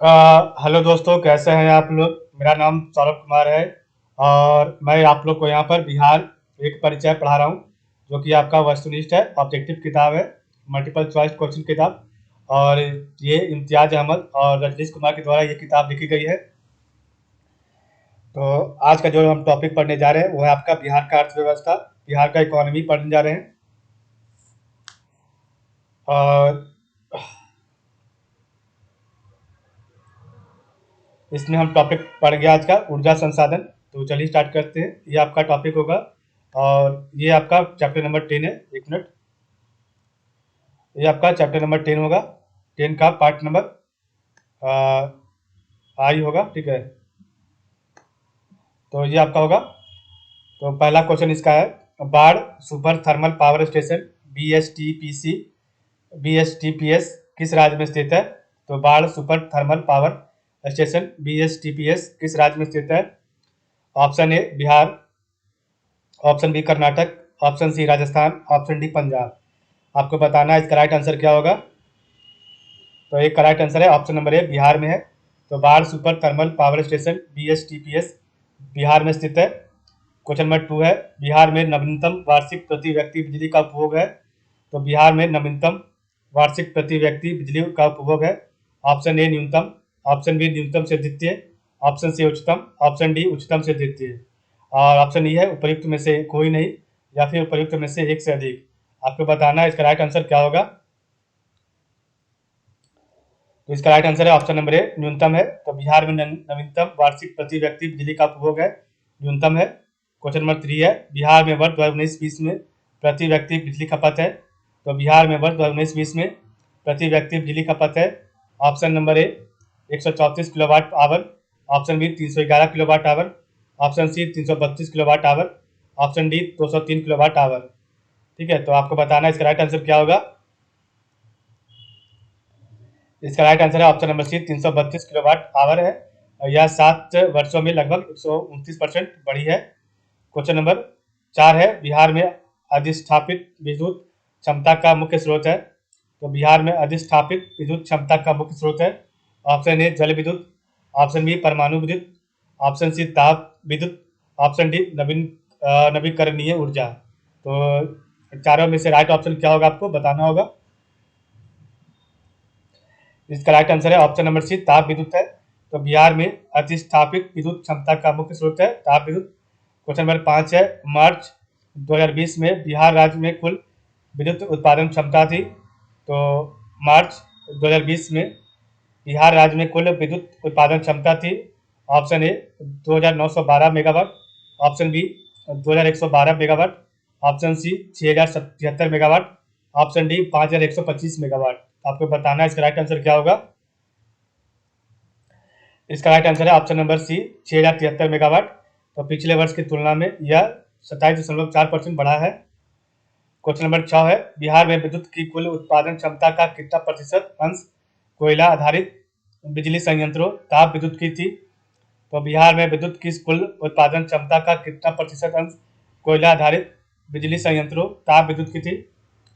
Hello दोस्तों, कैसे हैं आप लोग। मेरा नाम सौरभ कुमार है और मैं आप लोग को यहाँ पर बिहार एक परिचय पढ़ा रहा हूँ, जो कि आपका वस्तुनिष्ठ है, ऑब्जेक्टिव किताब है, मल्टीपल चॉइस क्वेश्चन किताब। और ये इम्तियाज अहमद और रजनीश कुमार के द्वारा ये किताब लिखी गई है। तो आज का जो हम टॉपिक पढ़ने जा रहे हैं वो है आपका बिहार का अर्थव्यवस्था, बिहार का इकोनॉमी पढ़ने जा रहे हैं। और इसमें हम टॉपिक पढ़ेंगे आज का ऊर्जा संसाधन। तो चलिए स्टार्ट करते हैं। ये आपका टॉपिक होगा और ये आपका चैप्टर नंबर 10 है। एक मिनट, ये आपका चैप्टर नंबर 10 होगा। 10 का पार्ट नंबर आई होगा, ठीक है। तो ये आपका होगा। तो पहला क्वेश्चन इसका है, Barh super thermal power station BSTPS किस राज्य में स्थित है। तो Barh super thermal power station BSTPS किस राज्य में स्थित है। Option A Bihar, option B Karnataka, option C Rajasthan, option D Punjab. आपको बताना है इसका राइट आंसर क्या होगा। तो एक करेक्ट आंसर है ऑप्शन नंबर ए, बिहार में है। तो Barh super thermal power station BSTPS Bihar में स्थित है। क्वेश्चन नंबर 2 है, बिहार में नवीनतम वार्षिक प्रति व्यक्ति बिजली का उपभोग है। तो बिहार में नवीनतम वार्षिक प्रति व्यक्ति बिजली का उपभोग है। ऑप्शन ए न्यूनतम, ऑप्शन बी न्यूनतम से द्वितीय, ऑप्शन सी उच्चतम, ऑप्शन डी उच्चतम से द्वितीय। और ऑप्शन ई है उपयुक्त में से कोई नहीं, या फिर उपयुक्त में से एक से अधिक। आपको बताना है इसका राइट आंसर क्या होगा। तो इसका राइट आंसर है ऑप्शन नंबर ए, न्यूनतम है। तो बिहार में नवीनतम वार्षिक प्रति व्यक्ति बिजली का उपभोग है, न्यूनतम है। क्वेश्चन नंबर 3 है, बिहार में वर्ष 2019-20 में प्रति व्यक्ति बिजली खपत है। तो बिहार में वर्ष 2019-20 में प्रति व्यक्ति बिजली खपत है। Option number A 134 kilowatt hour, option B 311 kilowatt hour, option C 332 kilowatt hour, option D 203 kilowatt hour. ठीक है, तो आपको बताना है इसका राइट आंसर क्या होगा। इसका राइट आंसर है option number C, 332 kilowatt hour है। और यह 7 वर्षों में लगभग 129% बढ़ी है। क्वेश्चन नंबर 4 है, बिहार में अधिष्ठापित विद्युत क्षमता का मुख्य स्रोत है। तो बिहार में अधिष्ठापित विद्युत क्षमता का मुख्य स्रोत है। ऑप्शन ए जल विद्युत, ऑप्शन बी परमाणु विद्युत, ऑप्शन सी ताप विद्युत, ऑप्शन डी नवीकरणीय ऊर्जा। तो चारों में से राइट ऑप्शन क्या होगा आपको बताना होगा। इसका राइट आंसर है ऑप्शन नंबर सी, ताप विद्युत है। तो बिहार में अधिष्ठापित विद्युत क्षमता का मुख्य स्रोत है ताप विद्युत। क्वेश्चन नंबर 5 है, मार्च 2020 में बिहार राज्य में कुल विद्युत उत्पादन क्षमता थी। तो मार्च 2020 में बिहार राज्य में कुल विद्युत उत्पादन क्षमता थी। Option A 2912 megawatt, option B 2112 megawatt, option C 6077 megawatt, option D 5125 megawatt. आपको बताना है इसका राइट आंसर क्या होगा। इसका राइट आंसर है ऑप्शन नंबर सी, 6073 मेगावाट। तो पिछले वर्ष की तुलना में यह 27.4% बढ़ा है। क्वेश्चन नंबर 6 है, बिहार में विद्युत की कुल उत्पादन क्षमता का कितना प्रतिशत अंश कोयला आधारित बिजली संयंत्रों ताप विद्युत की थी। तो बिहार में विद्युत की कुल उत्पादन क्षमता का कितना प्रतिशत अंश कोयला आधारित बिजली संयंत्रों ताप विद्युत की थी।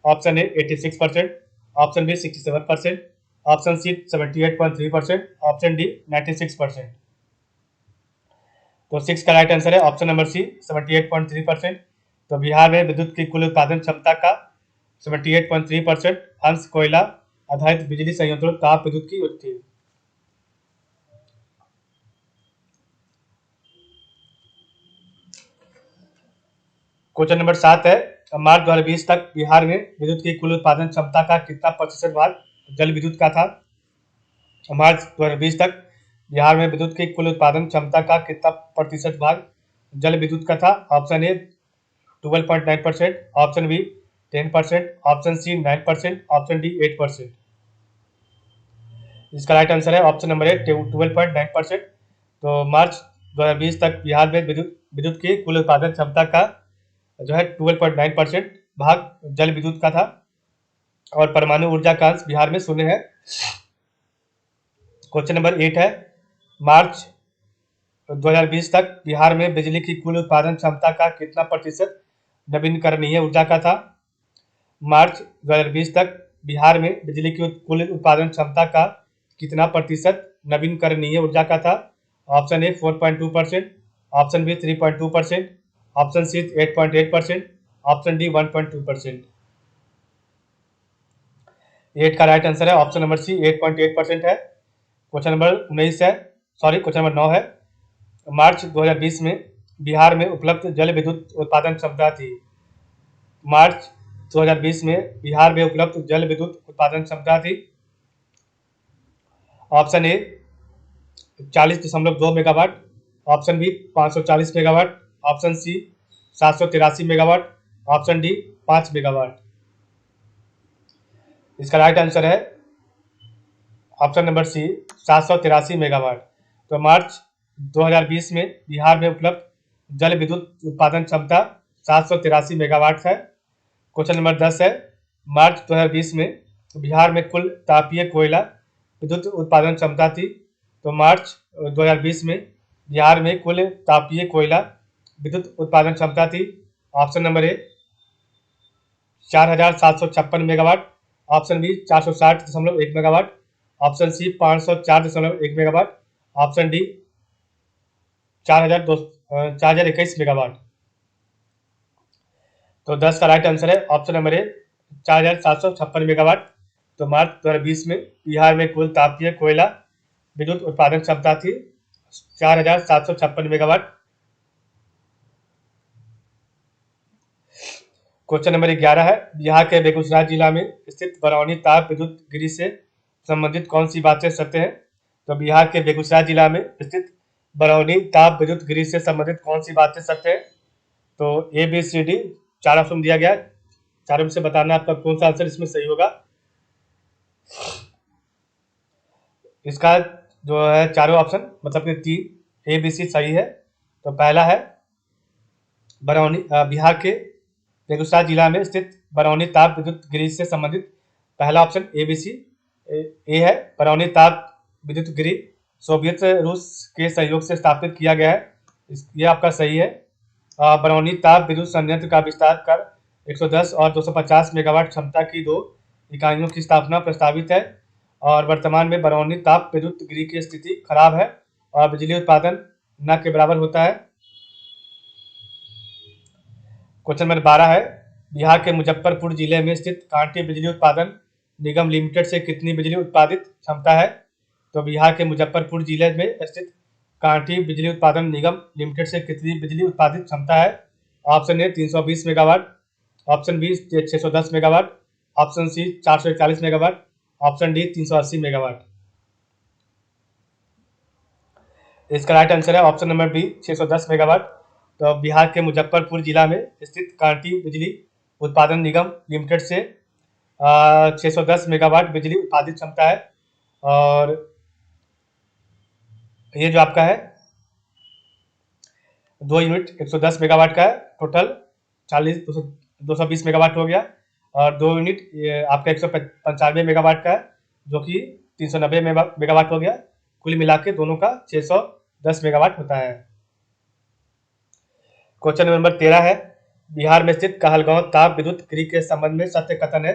Option A 86%, option B 67%, option C 78.3%, option D 96%। तो 6 का राइट आंसर है ऑप्शन नंबर सी, 78.3%। तो बिहार में विद्युत की कुल उत्पादन क्षमता का 78.3% अंश कोयला आधारित बिजली संयंत्रों ताप विद्युत की थी। क्वेश्चन नंबर 7 है, मार्च 2020 तक बिहार में विद्युत की कुल उत्पादन क्षमता का कितना प्रतिशत भाग जल विद्युत का था। मार्च 2020 तक बिहार में विद्युत की कुल उत्पादन क्षमता का कितना प्रतिशत भाग जल विद्युत का था। Option A 12.9%, option B 10%, option C 9%, option D 8%। इसका राइट आंसर है ऑप्शन नंबर ए 12.9%। तो मार्च 2020 तक बिहार में विद्युत विद्युत की कुल उत्पादन क्षमता का जो है 12.9% भाग जल विद्युत का था। और परमाणु ऊर्जा का अंश बिहार में 0 है। क्वेश्चन नंबर 8 है, मार्च 2020 तक बिहार में बिजली की कुल उत्पादन क्षमता का कितना प्रतिशत नवीकरणीय ऊर्जा का था। मार्च 2020 तक बिहार में बिजली की कुल उत्पादन क्षमता का कितना प्रतिशत नवीनकरणीय ऊर्जा का था। Option A 4.2%, option B 3.2%, option C 8.8%, option D 1.2%। 8 का राइट आंसर है ऑप्शन नंबर सी 8.8% है। क्वेश्चन नंबर 19 है, सॉरी क्वेश्चन नंबर 9 है। मार्च 2020 में बिहार में उपलब्ध जल विद्युत उत्पादन क्षमता थी। मार्च 2020 में बिहार में उपलब्ध जल विद्युत उत्पादन क्षमता थी। Option A 40.2 megawatt, option B 540 megawatt, option C 783 megawatt, option D 5 megawatt. इसका राइट आंसर है ऑप्शन नंबर सी 783 मेगावाट। तो मार्च 2020 में बिहार में उपलब्ध जल विद्युत उत्पादन क्षमता 783 मेगावाट है। क्वेश्चन नंबर 10 है, मार्च 2020 में बिहार में कुल तापीय कोयला विद्युत उत्पादन क्षमता थी। तो मार्च 2020 में बिहार में कुल तापीय कोयला विद्युत उत्पादन क्षमता थी। Option number A 4756 megawatt, option B 460.1 megawatt, option C 504.1 megawatt, option D 4021 megawatt. तो 10 का राइट आंसर है ऑप्शन नंबर ए 4756 मेगावाट। तो मार्च 2020 में बिहार में कुल तापीय कोयला विद्युत उत्पादन क्षमता थी 4756 मेगावाट। क्वेश्चन नंबर 11 है, बिहार के बेगूसराय जिला में स्थित बरौनी ताप विद्युत गिरी से संबंधित कौन सी बातें सत्य हैं। तो बिहार के बेगूसराय जिला में स्थित बरौनी ताप विद्युत गिरी से संबंधित कौन सी बातें सत्य हैं। तो A B C D 4 option दिया गया है, चारों में से बताना आपका कौन सा आंसर इसमें सही होगा। इसका जो है चारों ऑप्शन मतलब कि तीन ए बी सी सही है। तो पहला है बरौनी, बिहार के बेगूसराय जिला में स्थित बरौनी ताप विद्युत गिरी से संबंधित पहला ऑप्शन ए बी सी ए है। बरौनी ताप विद्युत गिरी सोवियत रूस के सहयोग से स्थापित किया गया है, ये आपका सही है। बरौनी ताप विद्युत संयंत्र का विस्तार कर 110 और 250 मेगावाट क्षमता की 2 इकाइयों की स्थापना प्रस्तावित है और वर्तमान में बरौनी ताप विद्युत गिरी की स्थिति खराब है और बिजली उत्पादन न के बराबर होता है। क्वेश्चन नंबर 12 है, बिहार के मुजफ्फरपुर जिले में स्थित कांटी बिजली उत्पादन निगम लिमिटेड से कितनी बिजली उत्पादित क्षमता है। तो बिहार के मुजफ्फरपुर जिले में स्थित कांटी बिजली उत्पादन निगम लिमिटेड से कितनी बिजली उत्पादित क्षमता है। Option A 320 megawatt, option B 610 megawatt, option C 441 megawatt, option D 380 megawatt. इसका राइट आंसर है ऑप्शन नंबर बी 610 मेगावाट। तो बिहार के मुजफ्फरपुर जिला में स्थित कांटी बिजली उत्पादन निगम लिमिटेड से 610 मेगावाट बिजली उत्पादित क्षमता है और ये जो आपका है 2 यूनिट 110 मेगावाट का है, टोटल 220 मेगावाट हो गया और 2 यूनिट आपका 195 मेगावाट का है जो कि 390 मेगावाट हो गया। कुल मिला के दोनों का 610 मेगावाट होता है। क्वेश्चन नंबर 13 है, बिहार में स्थित कहलगांव ताप विद्युत गिरी के संबंध में सत्य कथन है।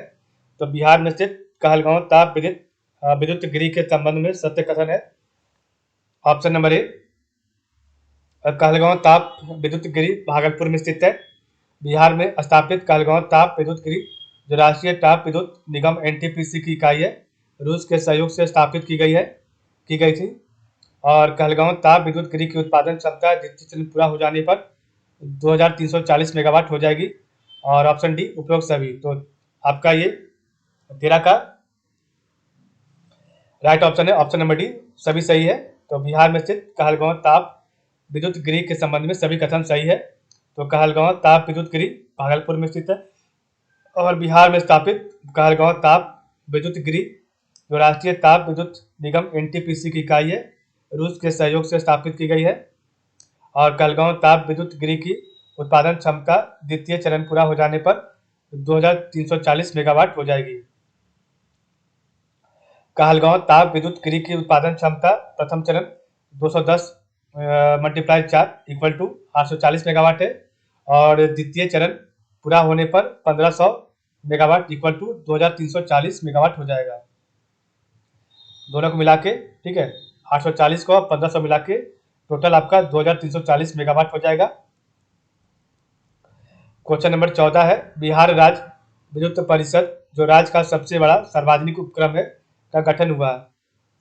तो बिहार में स्थित कहलगांव ताप विद्युत गिरी के संबंध में सत्य कथन है। ऑप्शन नंबर ए कहलगांव ताप विद्युत गिरी भागलपुर में स्थित है। बिहार में स्थापित कहलगांव ताप विद्युत गिरी जो राष्ट्रीय ताप विद्युत निगम एनटीपीसी की इकाई है, रूस के सहयोग से स्थापित की गई थी और कहलगांव ताप विद्युत गिरी की उत्पादन क्षमता द्वितीय चरण पूरा हो जाने पर 2340 मेगावाट हो जाएगी और ऑप्शन डी उपरोक्त सभी। तो आपका ये 13 का राइट ऑप्शन है ऑप्शन नंबर डी सभी सही है। तो बिहार में स्थित कहलगांव ताप विद्युत गिरी के संबंध में सभी कथन सही है। तो कहलगांव ताप विद्युत गिरी भागलपुर में स्थित है और बिहार में स्थापित कहलगांव ताप विद्युत गिरी जो राष्ट्रीय ताप विद्युत निगम एनटीपीसी की इकाई है, रूस के सहयोग से स्थापित की गई है और कहलगांव ताप विद्युत गिरी की उत्पादन क्षमता द्वितीय चरण पूरा हो जाने पर 2340 मेगावाट हो जाएगी। कहलगांव ताप विद्युत गिरी की उत्पादन क्षमता प्रथम चरण 210 मल्टीप्लाई 4 इक्वल टू 840 मेगावाट है और द्वितीय चरण पूरा होने पर 1500 मेगावाट इक्वल टू 2340 मेगावाट हो जाएगा दोनों को मिला के, ठीक है। 840 को 1500 मिला के टोटल आपका 2340 मेगावाट हो जाएगा। क्वेश्चन नंबर 14 है, बिहार राज्य विद्युत परिषद जो राज्य का सबसे बड़ा सार्वजनिक उपक्रम है का गठन हुआ।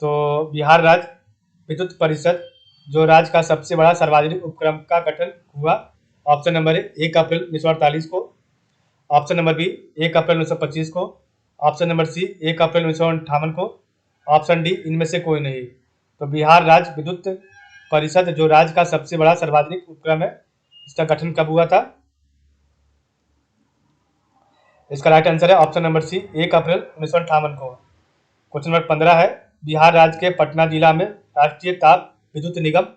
तो बिहार राज्य विद्युत परिषद जो राज्य का सबसे बड़ा सार्वजनिक उपक्रम का गठन हुआ। ऑप्शन नंबर ए 1 अप्रैल 1948 को, ऑप्शन नंबर बी 1 अप्रैल 1925 को, ऑप्शन नंबर सी 1 अप्रैल 1958 को, ऑप्शन डी इनमें से कोई नहीं। तो बिहार राज्य विद्युत परिषद जो राज्य का सबसे बड़ा सार्वजनिक उपक्रम है, इसका गठन कब हुआ था? इसका राइट आंसर है ऑप्शन नंबर सी 1 अप्रैल 1958 को। क्वेश्चन नंबर 15 है, बिहार राज्य के पटना जिला में राष्ट्रीय ताप विद्युत निगम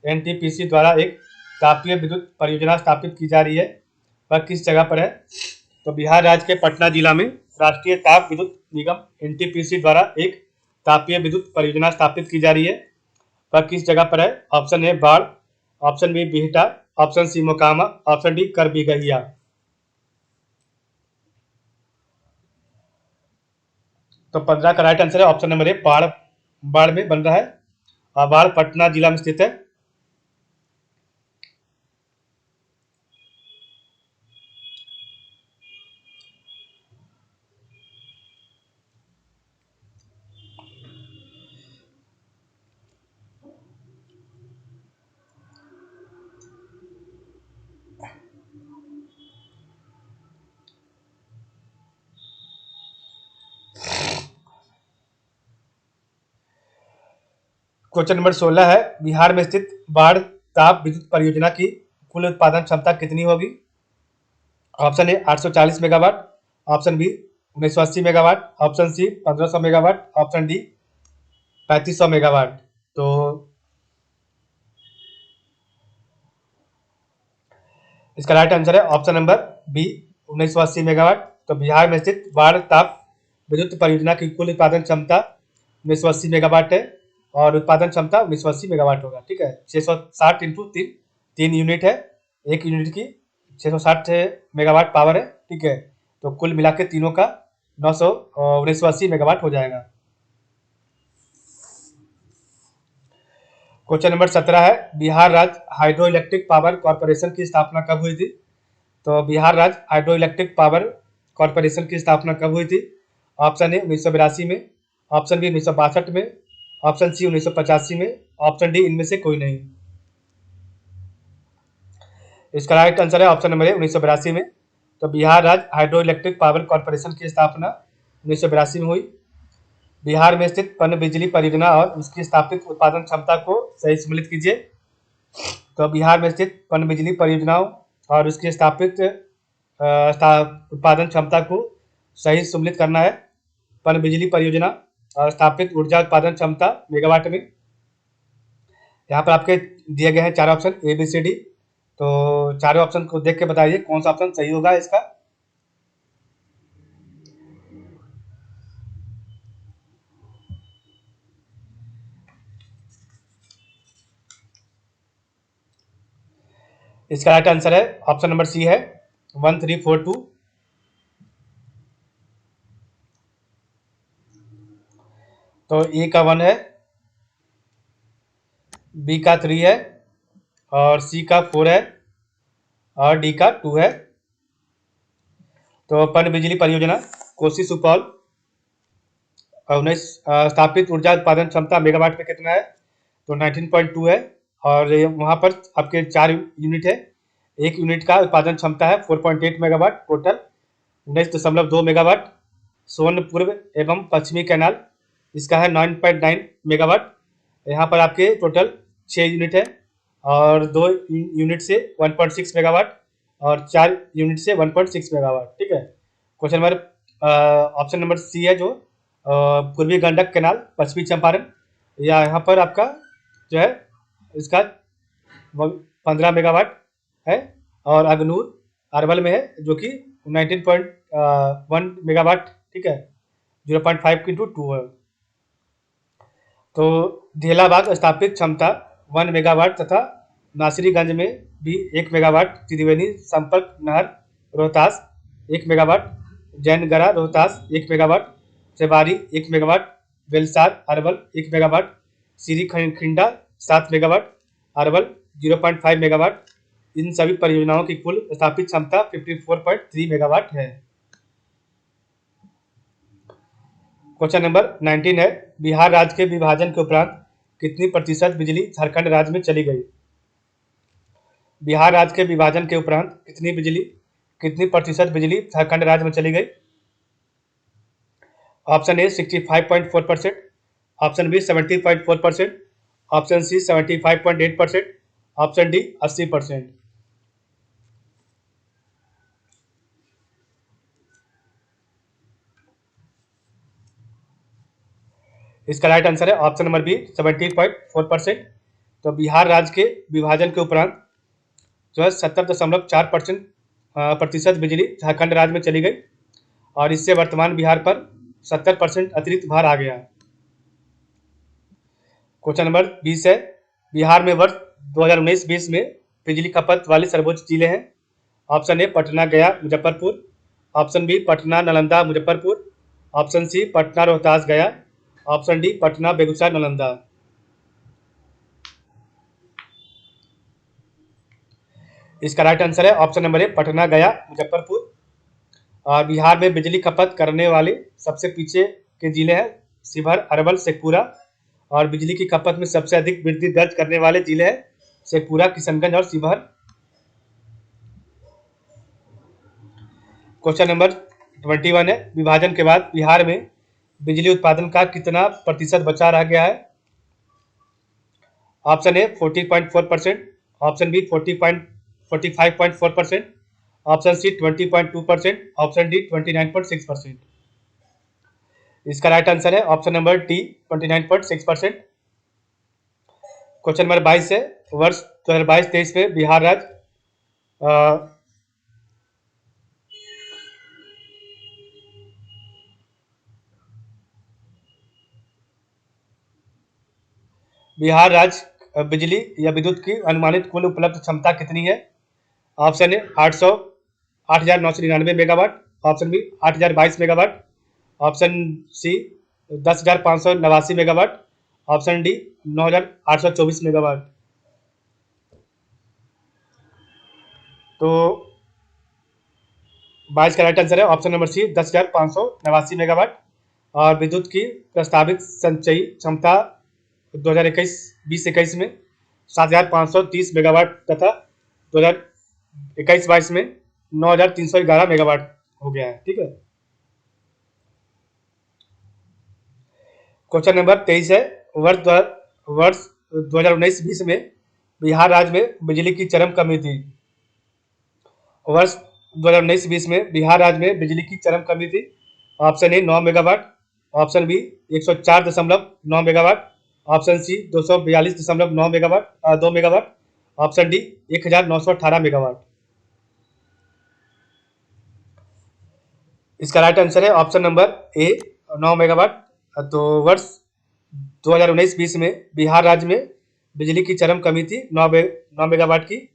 एनटीपीसी द्वारा एक तापीय विद्युत परियोजना स्थापित की जा रही है, वह किस जगह पर है? तो बिहार राज्य के पटना जिला में राष्ट्रीय ताप विद्युत निगम एनटीपीसी द्वारा एक तापीय विद्युत परियोजना स्थापित की जा रही है, वह किस जगह पर है? Option A Barh, option B Bihta, option C Mokama, option D Karbigahiya. तो 15 का राइट आंसर है ऑप्शन नंबर ए बाढ़ में बन रहा है, और बाढ़ पटना जिला में स्थित है। क्वेश्चन नंबर 16 है, बिहार में स्थित बाढ़ ताप विद्युत परियोजना की कुल उत्पादन क्षमता कितनी होगी? Option A 840 megawatt, option B 1980 megawatt, option C 1500 megawatt, option D 3500 megawatt. तो इसका राइट आंसर है ऑप्शन नंबर बी 1980 मेगावाट। तो बिहार में स्थित बाढ़ ताप विद्युत परियोजना की कुल उत्पादन क्षमता 1980 मेगावाट है, और उत्पादन क्षमता 1980 मेगावाट होगा। ठीक है, 660 इंटू तीन यूनिट है, एक यूनिट की 660 मेगावाट पावर है। ठीक है, तो कुल मिला के तीनों का 1980 मेगावाट हो जाएगा। क्वेश्चन नंबर 17 है, बिहार राज्य हाइड्रो इलेक्ट्रिक पावर कॉर्पोरेशन की स्थापना कब हुई थी? तो बिहार राज्य हाइड्रो इलेक्ट्रिक पावर कॉर्पोरेशन की स्थापना कब हुई थी? ऑप्शन ए 1982 में, ऑप्शन बी 1962 में, ऑप्शन सी 1985 में, ऑप्शन डी इनमें से कोई नहीं। इसका राइट आंसर है ऑप्शन नंबर ए 1982 में। तो बिहार राज्य हाइड्रो इलेक्ट्रिक पावर कॉर्पोरेशन की स्थापना 1982 में हुई। बिहार में स्थित पनबिजली परियोजना और उसकी स्थापित उत्पादन क्षमता को सही सम्मिलित कीजिए। तो बिहार में स्थित पनबिजली परियोजनाओं और उसकी स्थापित उत्पादन क्षमता को सही सम्मिलित करना है। पनबिजली परियोजना और स्थापित ऊर्जा उत्पादन क्षमता मेगावाट में। यहाँ पर आपके दिए गए हैं 4 option A B C D. तो चारों ऑप्शन को देख के बताइए कौन सा ऑप्शन सही होगा इसका। इसका राइट आंसर है ऑप्शन नंबर सी है 1342। तो ए का 1 है, बी का 3 है, और सी का 4 है, और डी का 2 है। तो पनबिजली परियोजना कोसी सुपौल स्थापित ऊर्जा उत्पादन क्षमता मेगावाट में कितना है? तो 19.2 है, और वहाँ पर आपके 4 यूनिट है। एक यूनिट का उत्पादन क्षमता है 4.8 मेगावाट, टोटल 19.2 मेगावाट। सोन पूर्व एवं पश्चिमी कैनाल इसका है 9.9 मेगावाट। यहाँ पर आपके टोटल 6 यूनिट है, और 2 यूनिट से 1.6 मेगावाट, और 4 यूनिट से 1.6 मेगावाट। ठीक है, question number option number C है जो पूर्वी गंडक कैनाल पश्चिमी चंपारण, या यहाँ पर आपका जो है इसका 15 मेगावाट है, और अगनूर अरवल में है जो कि 19.1 मेगावाट। ठीक है, 0.5 इंटू 2 है। तो ढेलाबाग स्थापित क्षमता 1 मेगावाट तथा नासिरीगंज में भी 1 megawatt, Triveni Sampark Nahar Rohtas 1 megawatt, Jainagra Rohtas 1 megawatt, Sewari 1 megawatt, Belsar Arwal 1 megawatt, Sirikhinda 7 megawatt, Arwal 0.5 megawatt. इन सभी परियोजनाओं की कुल स्थापित क्षमता 54.3 मेगावाट है। क्वेश्चन नंबर 19 है, बिहार राज्य के विभाजन के उपरांत कितनी प्रतिशत बिजली झारखंड राज्य में चली गई? बिहार राज्य के विभाजन के उपरांत कितनी प्रतिशत बिजली झारखंड राज्य में चली गई? Option A 65.4%, option B 70.4%, option C 75.8%, option D 80%। इसका राइट आंसर है ऑप्शन नंबर बी 70.4%। तो बिहार राज्य के विभाजन के उपरांत जो है 70.4% प्रतिशत बिजली झारखंड राज्य में चली गई और इससे वर्तमान बिहार पर 70% अतिरिक्त भार आ गया। क्वेश्चन नंबर 20 है, बिहार में वर्ष 2019-20 में बिजली खपत वाली सर्वोच्च जिले हैं। Option A Patna, Gaya, Muzaffarpur, option B Patna, Nalanda, Muzaffarpur, option C Patna, Rohtas, Gaya, option D Patna, Begusarai, Nalanda. इसका राइट आंसर है option number A Patna, Gaya, Muzaffarpur. और बिहार में बिजली खपत करने वाले सबसे पीछे के जिले हैं शिवहर, अरवल, शेखपुरा। और बिजली की खपत में सबसे अधिक वृद्धि दर्ज करने वाले जिले हैं शेखपुरा, किशनगंज और शिवहर। क्वेश्चन नंबर 21 है, विभाजन के बाद बिहार में बिजली उत्पादन का कितना प्रतिशत बचा रह गया है? Option A 40.4%, option B 45.4%, option C 20.2%, option D 29.6%। इसका राइट आंसर है option number D 29.6%। Question number 22 है, वर्ष 2022-23 में बिहार राज्य बिजली या विद्युत की अनुमानित कुल उपलब्ध क्षमता कितनी है? Option A 8,999 megawatt, option B 8,022 megawatt, option C 10,589 megawatt, option D 9,824 megawatt. तो 22 का राइट आंसर है ऑप्शन नंबर सी 10,589 मेगावाट। और विद्युत की प्रस्तावित संचयी क्षमता 2021-20 में 7,530 मेगावाट तथा 2021-22 में 9,311 मेगावाट हो गया है। ठीक है। क्वेश्चन नंबर 23 है, वर्ष 2019-20 में बिहार राज्य में बिजली की चरम कमी थी। वर्ष 2019-20 में बिहार राज्य में बिजली की चरम कमी थी। Option A 9 megawatt, option B 104.9 megawatt, option C 242.9 megawatt 2 megawatt, option D 1,918 megawatt. इसका राइट आंसर है ऑप्शन नंबर ए 9 मेगावाट। तो वर्ष 2019-20 में बिहार राज्य में बिजली की चरम कमी थी 9 मेगावाट की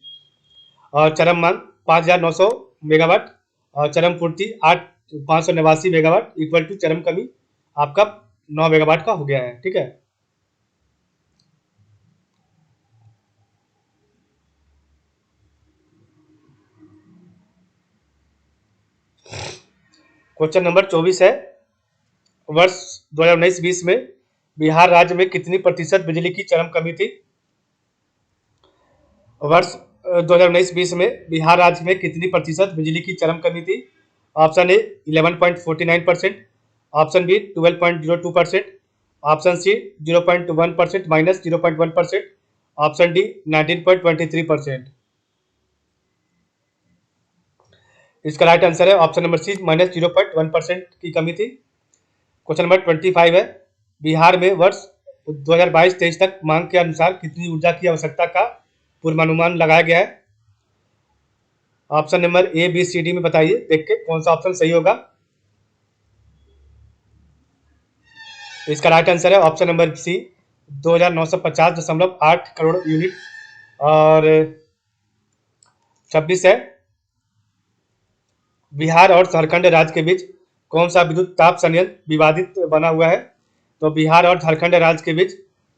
और चरम मांग 5,900 मेगावाट और चरम पूर्ति 589 मेगावाट इक्वल टू चरम कमी आपका 9 मेगावाट का हो गया है। ठीक है। क्वेश्चन नंबर 24 है, वर्ष 2019-20 में बिहार राज्य में कितनी प्रतिशत बिजली की चरम कमी थी? वर्ष 2019-20 में बिहार राज्य में कितनी प्रतिशत बिजली की चरम कमी थी? Option A 11.49%, option B 12.02%, option C 0.1% minus 0.1%, option D 19.23%। इसका राइट आंसर है ऑप्शन नंबर सी माइनस 0.1% की कमी थी। क्वेश्चन नंबर 25 है, बिहार में वर्ष 2022-23 तक मांग के अनुसार कितनी ऊर्जा की आवश्यकता का पूर्वानुमान लगाया गया है? Option number A B C D में बताइए, देख के कौन सा ऑप्शन सही होगा। इसका राइट आंसर है option number C 2,950.8 crore unit. और 26 है, बिहार और झारखंड राज्य के बीच कौन सा विद्युत ताप संयंत्र विवादित बना हुआ है? तो बिहार और झारखंड राज्य के बीच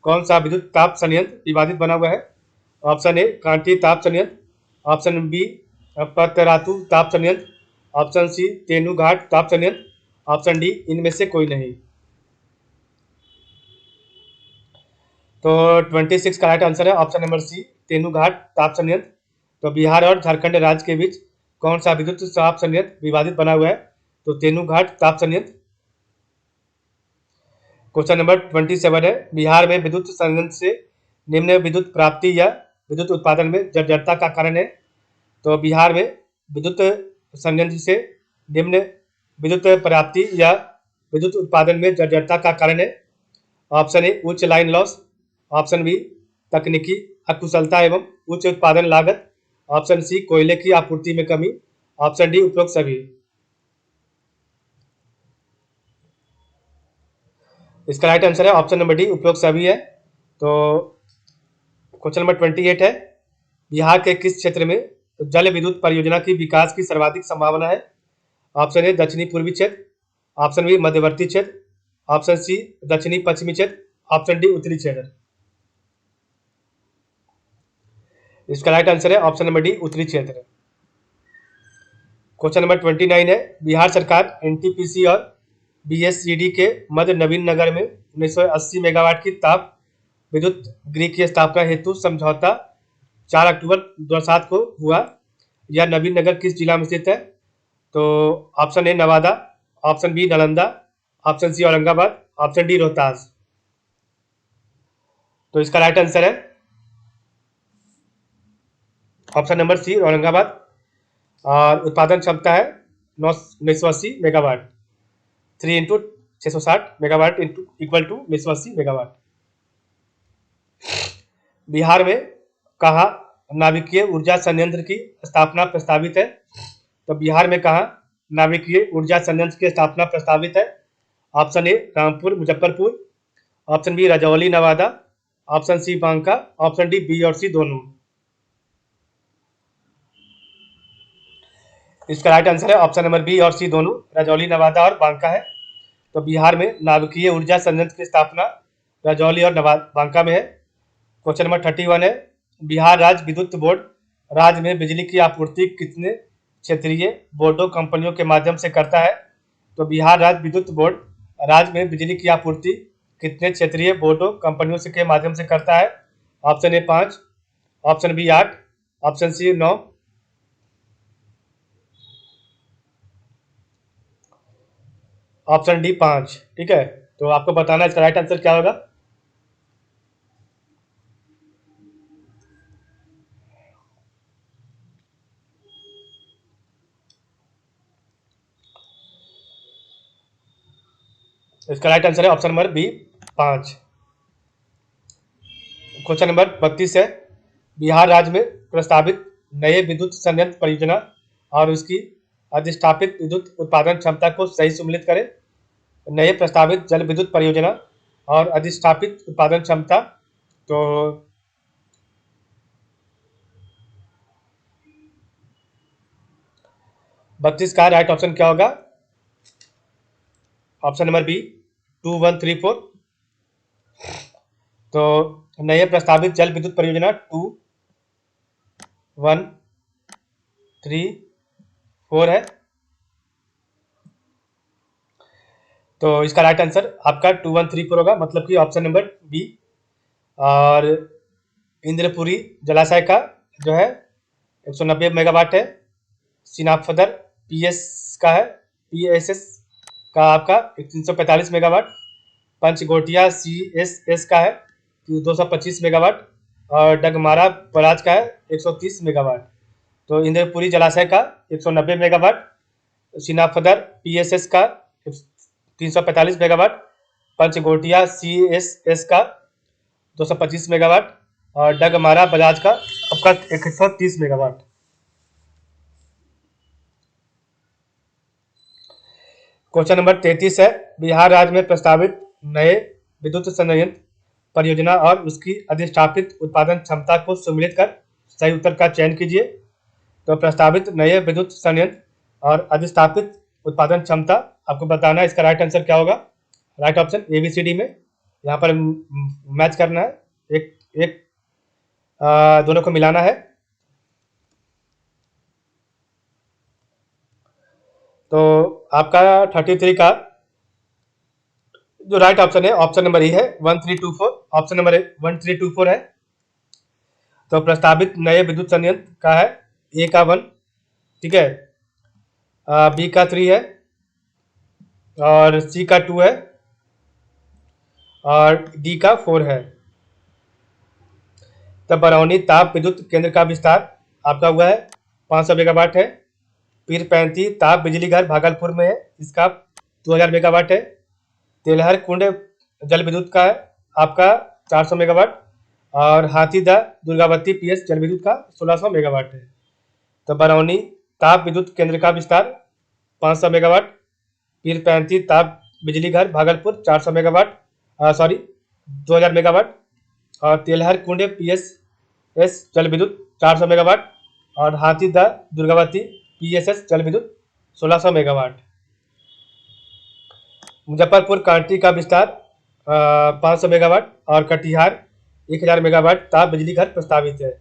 कौन सा विद्युत ताप संयंत्र विवादित बना हुआ है? ऑप्शन ए कांटी ताप संयंत्र, ऑप्शन बी पतरातु ताप संयंत्र, ऑप्शन सी तेनूघाट ताप संयंत्र, ऑप्शन डी इनमें से कोई नहीं। तो 26 का राइट आंसर है ऑप्शन नंबर सी तेनूघाट ताप संयंत्र। तो बिहार और झारखंड राज्य के बीच कौन सा विद्युत ताप संयंत्र विवादित बना हुआ है? तो तेनूघाट ताप संयंत्र। क्वेश्चन नंबर 27 है, बिहार में विद्युत संयंत्र से निम्न विद्युत प्राप्ति या विद्युत उत्पादन में जर्जरता का कारण है? तो बिहार में विद्युत संयंत्र से निम्न विद्युत प्राप्ति या विद्युत उत्पादन में जर्जरता का कारण है? ऑप्शन ए उच्च लाइन लॉस, ऑप्शन बी तकनीकी अकुशलता एवं उच्च उत्पादन लागत, ऑप्शन सी कोयले की आपूर्ति में कमी, ऑप्शन डी उपरोक्त सभी। इसका राइट आंसर है ऑप्शन नंबर डी उपरोक्त सभी है। तो क्वेश्चन नंबर 28 है, बिहार के किस क्षेत्र में जल विद्युत परियोजना की विकास की सर्वाधिक संभावना है? ऑप्शन ए दक्षिणी पूर्वी क्षेत्र, ऑप्शन बी मध्यवर्ती क्षेत्र, ऑप्शन सी दक्षिणी पश्चिमी क्षेत्र, ऑप्शन डी उत्तरी क्षेत्र। इसका राइट आंसर है ऑप्शन नंबर डी उत्तरी क्षेत्र। क्वेश्चन नंबर 29 है, बिहार सरकार एनटीपीसी और बीएसईडी के मध्य नवीन नगर में 1980 मेगावाट की ताप विद्युत गृह की स्थापना हेतु समझौता 4 अक्टूबर 2007 को हुआ। यह नवीन नगर किस जिला में स्थित है? तो option A Nawada, option B Nalanda, option C Aurangabad, option D Rohtas. तो इसका राइट आंसर है ऑप्शन नंबर सी औरंगाबाद। और उत्पादन क्षमता है 1980 megawatt, 3 into 660 megawatt into equal to 1980 megawatt. Bihar में कहाँ नाभिकीय ऊर्जा संयंत्र की स्थापना प्रस्तावित है? तो बिहार में कहाँ नाभिकीय ऊर्जा संयंत्र की स्थापना प्रस्तावित है? Option A Rampur Muzaffarpur, option B Rajauli Nawada, option C Banka, option D B और सी दोनों। इसका राइट आंसर है ऑप्शन नंबर बी और सी दोनों, रजौली नवादा और बांका है। तो बिहार में नाभिकीय ऊर्जा संयंत्र की स्थापना रजौली और बांका में है। क्वेश्चन नंबर 31 है, बिहार राज्य विद्युत बोर्ड राज्य में बिजली की आपूर्ति कितने क्षेत्रीय बोर्डों कंपनियों के माध्यम से करता है? तो बिहार राज्य विद्युत बोर्ड राज्य में बिजली की आपूर्ति कितने क्षेत्रीय बोर्डों कंपनियों से के माध्यम से करता है? Option A 5, option B 8, option C 9, option D 5। ठीक है, तो आपको बताना इसका राइट आंसर क्या होगा। इसका राइट आंसर है option number B 5। Question number 32 है, बिहार राज्य में प्रस्तावित नए विद्युत संयंत्र परियोजना और उसकी अधिष्ठापित विद्युत उत्पादन क्षमता को सही सम्मिलित करें। नए प्रस्तावित जल विद्युत परियोजना और अधिष्ठापित उत्पादन क्षमता। तो बत्तीस का राइट ऑप्शन क्या होगा? Option number B 2134। तो नए प्रस्तावित जल विद्युत परियोजना 2134 है। तो इसका राइट आंसर आपका 2134 होगा, मतलब कि ऑप्शन नंबर बी। और इंद्रपुरी जलाशय का जो है 190 मेगावाट है। सिनाफदर पीएस का है, पीएसएस का आपका 345 मेगावाट। पंचगोटिया सीएसएस का है 225 मेगावाट और डगमारा बराज का है 130 मेगावाट। तो इंद्रपुरी जलाशय का 190 मेगावाट, सिनाफदर पीएसएस का 345 मेगावाट, पंचगोटिया सीएसएस का 225 मेगावाट और डगमारा बजाज का आपका 130 मेगावाट। क्वेश्चन नंबर 33 है, बिहार राज्य में प्रस्तावित नए विद्युत संयंत्र परियोजना और उसकी अधिष्ठापित उत्पादन क्षमता को सम्मिलित कर सही उत्तर का चयन कीजिए। तो प्रस्तावित नए विद्युत संयंत्र और अधिष्ठापित उत्पादन क्षमता आपको बताना है, इसका राइट आंसर क्या होगा? राइट ऑप्शन ABCD में। यहाँ पर मैच करना है, एक एक दोनों को मिलाना है। तो आपका 33 का जो राइट ऑप्शन है, ऑप्शन नंबर ए है 1324। ऑप्शन नंबर 1324 है। तो प्रस्तावित नए विद्युत संयंत्र का है, ए का 1, ठीक है, बी का 3 है, और सी का 2 है, और डी का 4 है। तब बरौनी ताप विद्युत केंद्र का विस्तार आपका हुआ है 500 मेगावाट है। पीर 35 ताप बिजली घर भागलपुर में है, इसका 2000 मेगावाट है। तेलहर कुंड जल विद्युत का है आपका 400 मेगावाट, और हाथीदह दुर्गावती पीएस जल विद्युत का 1600 मेगावाट है। तो बरौनी ताप विद्युत केंद्र का विस्तार 500 मेगावाट, पीर 35 ताप बिजली घर भागलपुर 400 मेगावाट, सॉरी 2000 मेगावाट, और तेलहर कुंड पीएसएस जल विद्युत 400 मेगावाट, और हाथीदह दुर्गावती पीएसएस जल विद्युत 1600 मेगावाट। मुजफ्फरपुर कांटी का विस्तार 500 मेगावाट, और कटिहार 1000 मेगावाट ताप बिजली घर प्रस्तावित है।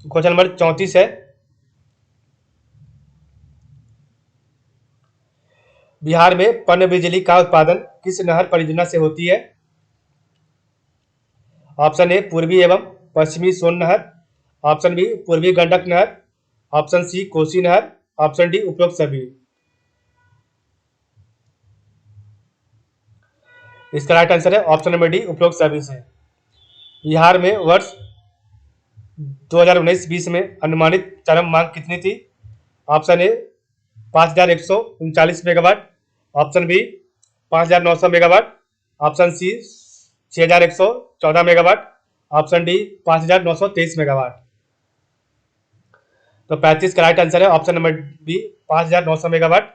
क्वेश्चन नंबर 34 है, बिहार में पन बिजली का उत्पादन किस नहर परियोजना से होती है? ऑप्शन ए पूर्वी एवं पश्चिमी सोन नहर, ऑप्शन बी पूर्वी गंडक नहर, ऑप्शन सी कोसी नहर, ऑप्शन डी उपरोक्त सभी। इसका राइट आंसर है ऑप्शन नंबर डी उपरोक्त सभी से। बिहार में वर्ष 2019-20 में अनुमानित चरम मांग कितनी थी? Option A 5139 megawatt, option B 5900 megawatt, option C 6114 megawatt, option D 5923 megawatt. तो 35 का राइट आंसर है ऑप्शन नंबर बी 5900 मेगावाट,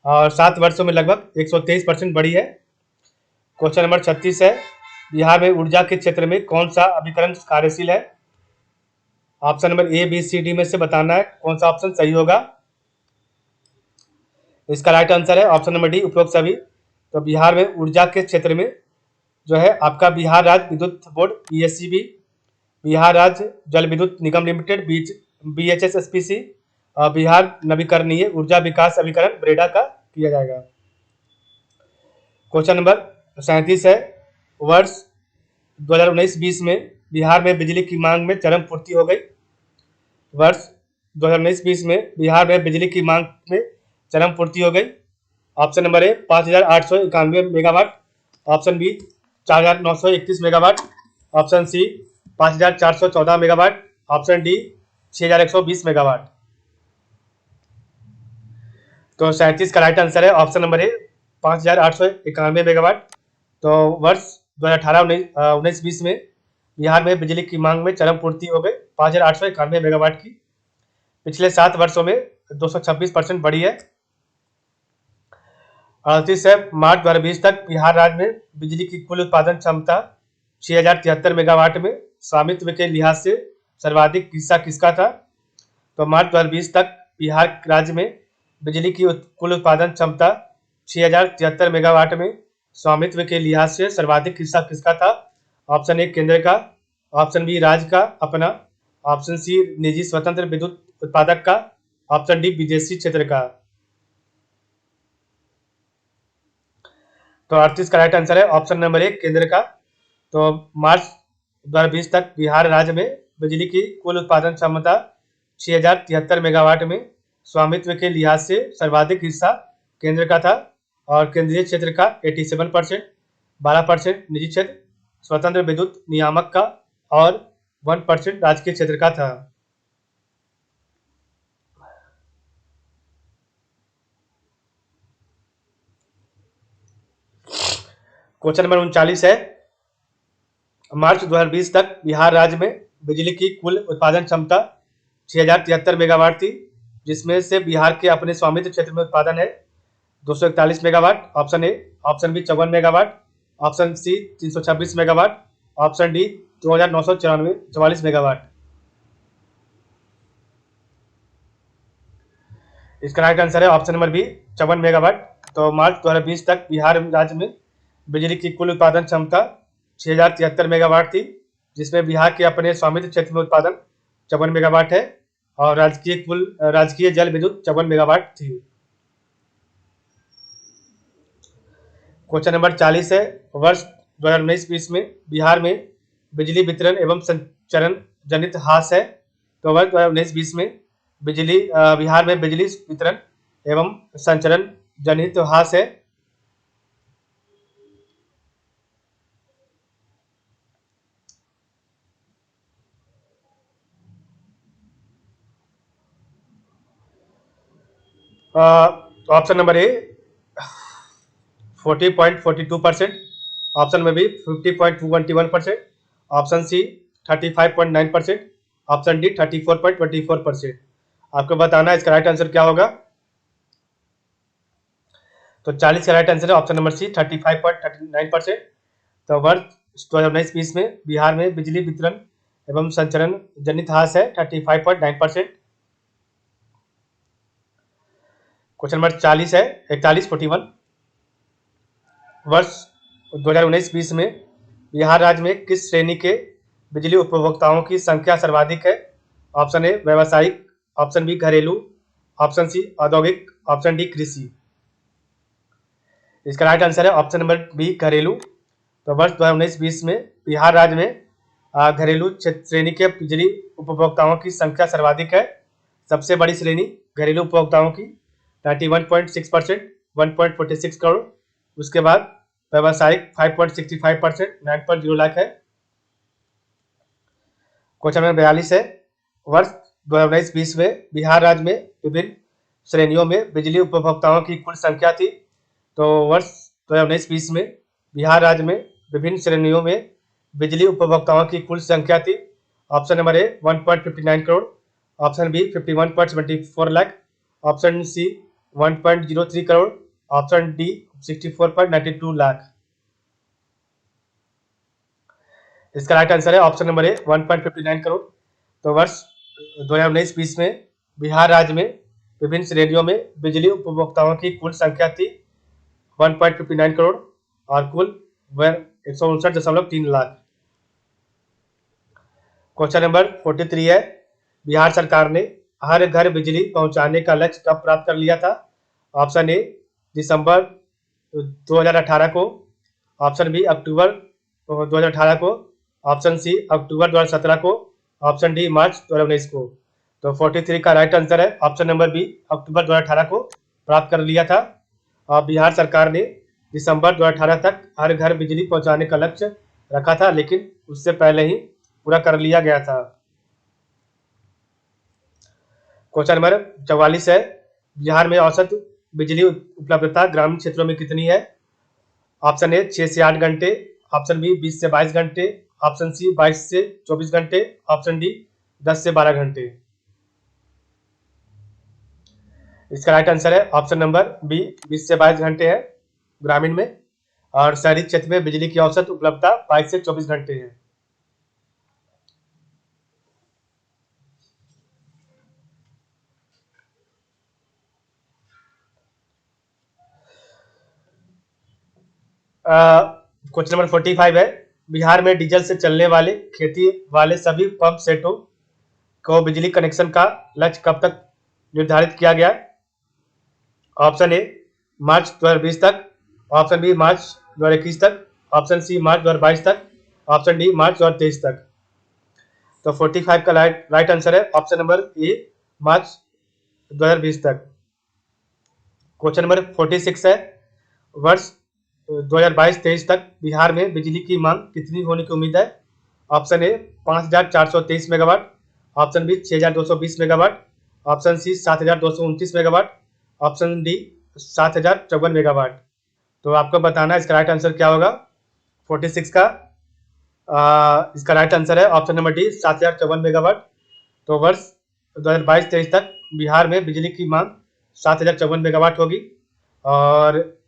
और 7 वर्षों में लगभग 123% बढ़ी है। क्वेश्चन नंबर 36 है, बिहार में ऊर्जा के क्षेत्र में कौन सा अभिकरण कार्यशील है? Option number A B C D में से बताना है कौन सा ऑप्शन सही होगा। इसका राइट आंसर है ऑप्शन नंबर डी उपरोक्त सभी। तो बिहार में ऊर्जा के क्षेत्र में जो है आपका बिहार राज्य विद्युत बोर्ड पीएससीबी, बिहार राज्य जल विद्युत निगम लिमिटेड बीएचएसएसपीसी, और बिहार नवीकरणीय ऊर्जा विकास अभिकरण ब्रेडा का किया जाएगा। क्वेश्चन नंबर 37 है, वर्ष 2019-20 में बिहार में बिजली की मांग में चरम पूर्ति हो गई। वर्ष 2019-20 में बिहार में बिजली की मांग में चरम पूर्ति हो गई। Option number A 5891 megawatt, option B 4931 megawatt, option C 5414 megawatt, option D 6120 megawatt. तो 37 का राइट आंसर है ऑप्शन नंबर ए 5891 मेगावाट। तो वर्ष 2018-19-20 में बिहार में बिजली की मांग में चरम पूर्ति हो गई 5891 मेगावाट की। पिछले 7 वर्षों में 226% बढ़ी है। 38 है, मार्च 2020 तक बिहार राज्य में बिजली की कुल उत्पादन क्षमता 6073 मेगावाट में स्वामित्व के लिहाज से सर्वाधिक हिस्सा किसका था? तो मार्च 2020 तक बिहार राज्य में बिजली की कुल उत्पादन क्षमता 6073 मेगावाट में स्वामित्व के लिहाज से सर्वाधिक हिस्सा किसका था? ऑप्शन ए केंद्र का, ऑप्शन बी राज्य का अपना, ऑप्शन सी निजी स्वतंत्र विद्युत उत्पादक का, ऑप्शन डी विदेशी क्षेत्र का। तो 38 का राइट आंसर है ऑप्शन नंबर ए केंद्र का। तो मार्च 2020 तक बिहार राज्य में बिजली की कुल उत्पादन क्षमता 6073 मेगावाट में स्वामित्व के लिहाज से सर्वाधिक हिस्सा केंद्र का था, और केंद्रीय क्षेत्र का 87%, 12% निजी क्षेत्र स्वतंत्र विद्युत नियामक का, और 1% राजकीय क्षेत्र का था। क्वेश्चन नंबर 39 है, मार्च 2020 तक बिहार राज्य में बिजली की कुल उत्पादन क्षमता 6073 मेगावाट थी, जिसमें से बिहार के अपने स्वामित्व क्षेत्र में उत्पादन है 241 megawatt, option A, option B 54 megawatt, option C 326 megawatt, option D 2994 megawatt. इसका राइट आंसर है ऑप्शन नंबर बी 54 मेगावाट। तो मार्च 2020 तक बिहार राज्य में बिजली की कुल उत्पादन क्षमता 6073 मेगावाट थी, जिसमें बिहार के अपने स्वामित्व क्षेत्र में उत्पादन 54 मेगावाट है और राजकीय जल विद्युत 54 मेगावाट थी। क्वेश्चन नंबर 40 है, वर्ष 2019-20 में बिहार में बिजली वितरण एवं संचरण जनित ह्रास है। तो वर्ष 2019-20 में बिहार में बिजली वितरण एवं संचरण जनित ह्रास है। ऑप्शन नंबर ए 40.42%, ऑप्शन में B 50.21%, option C 35.9%, option D 34.24%। आपको बताना है इसका राइट आंसर क्या होगा। तो 40 का राइट आंसर है ऑप्शन नंबर सी 35.39%। तो वर्ष 2019-20 में बिहार में बिजली वितरण एवं संचरण जनित ह्रास है 35.9%। क्वेश्चन नंबर 40 है 41 वर्ष 2019-20 में बिहार राज्य में किस श्रेणी के बिजली उपभोक्ताओं की संख्या सर्वाधिक है। ऑप्शन ए व्यावसायिक, ऑप्शन बी घरेलू, ऑप्शन सी औद्योगिक, ऑप्शन डी कृषि। इसका राइट आंसर है ऑप्शन नंबर बी घरेलू। तो वर्ष 2019-20 में बिहार राज्य में घरेलू श्रेणी के बिजली उपभोक्ताओं की संख्या सर्वाधिक है। सबसे बड़ी श्रेणी घरेलू उपभोक्ताओं की 91.6%, 1.46 करोड़। उसके बाद व्यावसायिक 5.65%, 9.0 लाख है। क्वेश्चन नंबर 42 है, वर्ष 2019-20 में बिहार राज्य में विभिन्न श्रेणियों में बिजली उपभोक्ताओं की कुल संख्या थी। तो वर्ष 2019-20 में बिहार राज्य में विभिन्न श्रेणियों में बिजली उपभोक्ताओं की कुल संख्या थी। Option number A 1.59 crore, option B 51.74 lakh, option C 1.03 crore, option D 64.92 lakh. इसका राइट आंसर है ऑप्शन नंबर ए 1.59 करोड़। तो वर्ष 2019-20 में बिहार राज्य में विभिन्न श्रेणियों में बिजली उपभोक्ताओं की कुल संख्या थी 1.59 करोड़ और कुल 159.3 लाख। क्वेश्चन नंबर 43 है, बिहार सरकार ने हर घर बिजली पहुंचाने का लक्ष्य कब प्राप्त कर लिया था। ऑप्शन ए दिसंबर 2018 को, ऑप्शन बी अक्टूबर 2018 को, ऑप्शन सी अक्टूबर 2017 को, ऑप्शन डी मार्च 2019 को। तो 43 का राइट आंसर है ऑप्शन नंबर बी अक्टूबर 2018 को प्राप्त कर लिया था। और बिहार सरकार ने दिसंबर 2018 तक हर घर बिजली पहुंचाने का लक्ष्य रखा था, लेकिन उससे पहले ही पूरा कर लिया गया था। क्वेश्चन नंबर 44 है, बिहार में औसत बिजली उपलब्धता ग्रामीण क्षेत्रों में कितनी है। ऑप्शन ए 6 से 8 घंटे, ऑप्शन बी 20 से 22 घंटे, ऑप्शन सी 22 से 24 घंटे, ऑप्शन डी 10 से 12 घंटे। इसका राइट आंसर है ऑप्शन नंबर बी 20 से 22 घंटे है ग्रामीण में, और शहरी क्षेत्र में बिजली की औसत उपलब्धता 22 से 24 घंटे है। क्वेश्चन नंबर 45 है, बिहार में डीजल से चलने वाले खेती वाले सभी पंप सेटों को बिजली कनेक्शन का लक्ष्य कब तक निर्धारित किया गया। ऑप्शन ए मार्च 2020 तक, ऑप्शन बी मार्च 2021 तक, ऑप्शन सी मार्च 2022 तक, ऑप्शन डी मार्च 2023 तक। तो 45 का राइट आंसर है ऑप्शन नंबर ए मार्च 2020 तक। क्वेश्चन नंबर 46 है, वर्ष 2022-23 तक बिहार में बिजली की मांग कितनी होने की उम्मीद है। Option A 5423 megawatt, option B 6220 megawatt, option C 7229 megawatt, option D 7054 megawatt. तो आपको बताना है इसका राइट आंसर क्या होगा। 46 का इसका राइट आंसर है ऑप्शन नंबर डी 7054 मेगावाट। तो वर्ष 2022-23 तक बिहार में बिजली की मांग 7054 मेगावाट होगी, और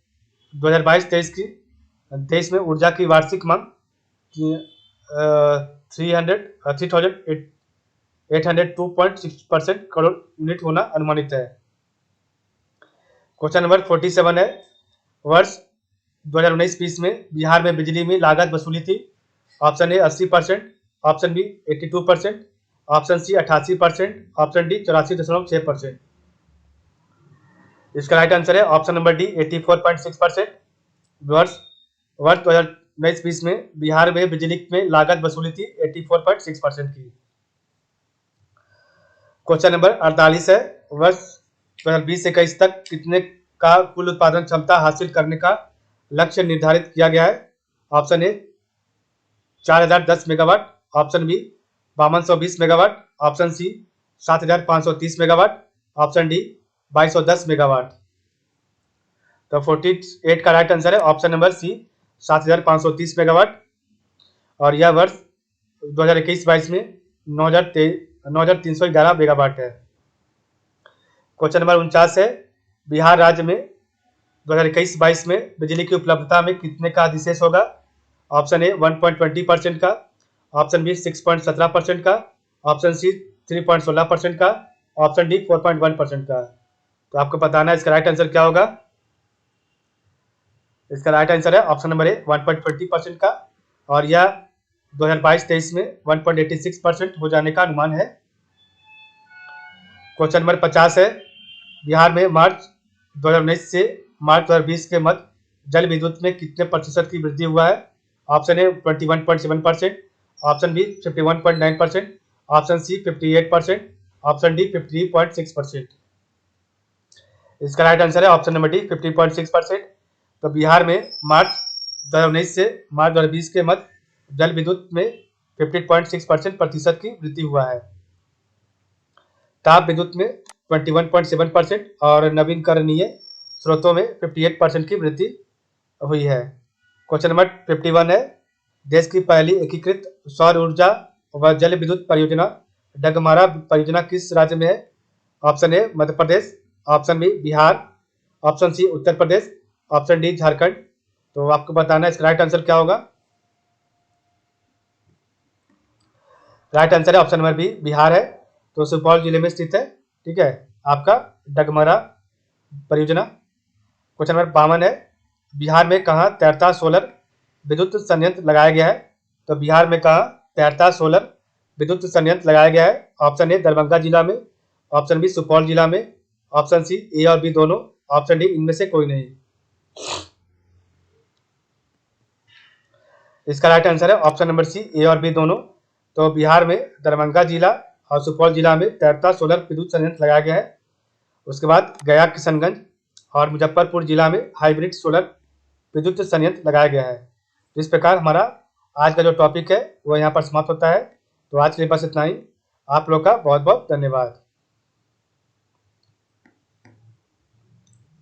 2022-23 की देश में ऊर्जा की वार्षिक मांग 3802.6% करोड़ यूनिट होना अनुमानित है। क्वेश्चन नंबर 47 है, वर्ष 2019-20 में बिहार में बिजली में लागत वसूली थी? Option A 80%, option B 82%, option C 88%, option D 84.6%। इसका राइट आंसर है ऑप्शन नंबर डी 84.6%। वर्ष वर्ष 2019-20 में बिहार में बिजली में लागत वसूली थी 84.6% की। क्वेश्चन नंबर 48 है, वर्ष 2020-21 तक कितने का कुल उत्पादन क्षमता हासिल करने का लक्ष्य निर्धारित किया गया है? Option A 4010 megawatt, option B 5220 megawatt, option C 7530 megawatt, option D 2210 megawatt. तो 48 का राइट आंसर है ऑप्शन नंबर सी 7530 मेगावाट, और यह वर्ष 2021-22 में 9311 मेगावाट है। क्वेश्चन नंबर 49 है, बिहार राज्य में 2021-22 में बिजली की उपलब्धता में कितने का अधिशेष होगा? ऑप्शन ए 1.20% का, ऑप्शन बी 6.17% का, ऑप्शन सी 3.16% का, ऑप्शन डी 4.1% का। तो आपको बताना है इसका राइट आंसर क्या होगा। इसका राइट आंसर है ऑप्शन नंबर ए 1.20% का, और यह 2022-23 में 1.86% हो जाने का अनुमान है। क्वेश्चन नंबर 50 है, बिहार में मार्च 2019 से मार्च 2020 के मध्य जल विद्युत में कितने प्रतिशत की वृद्धि हुआ है? Option A 21.7%, option B 51.9%, option C 58%, option D 53.6%। इसका राइट आंसर है ऑप्शन नंबर डी 50.6%। तो बिहार में मार्च 2019 से मार्च 2020 के मध्य जल विद्युत में 50.6% प्रतिशत की वृद्धि हुआ है। ताप विद्युत में 21.7% और नवीनकरणीय स्रोतों में 58% की वृद्धि हुई है। क्वेश्चन नंबर 51 है, देश की पहली एकीकृत सौर ऊर्जा व जल विद्युत परियोजना डगमारा परियोजना किस राज्य में है? Option A Madhya Pradesh, option B Bihar, option C Uttar Pradesh, option D Jharkhand. तो आपको बताना है इसका राइट आंसर क्या होगा। राइट आंसर है ऑप्शन नंबर बी बिहार है। तो सुपौल जिले में स्थित है, ठीक है, आपका डगमारा परियोजना। क्वेश्चन नंबर 52 है, बिहार में कहाँ तैरता सोलर विद्युत संयंत्र लगाया गया है? तो बिहार में कहाँ तैरता सोलर विद्युत संयंत्र लगाया गया है? ऑप्शन ए दरभंगा जिला में, ऑप्शन बी सुपौल जिला में, ऑप्शन सी ए और बी दोनों, ऑप्शन डी इनमें से कोई नहीं। इसका राइट आंसर है ऑप्शन नंबर सी ए और बी दोनों। तो बिहार में दरभंगा जिला और सुपौल जिला में तैरता सोलर विद्युत संयंत्र लगाया गया है। उसके बाद गया, किशनगंज और मुजफ्फरपुर जिला में हाइब्रिड सोलर विद्युत संयंत्र लगाया गया है। तो इस प्रकार हमारा आज का जो टॉपिक है वो यहाँ पर समाप्त होता है। तो आज के लिए बस इतना ही। आप लोग का बहुत बहुत धन्यवाद।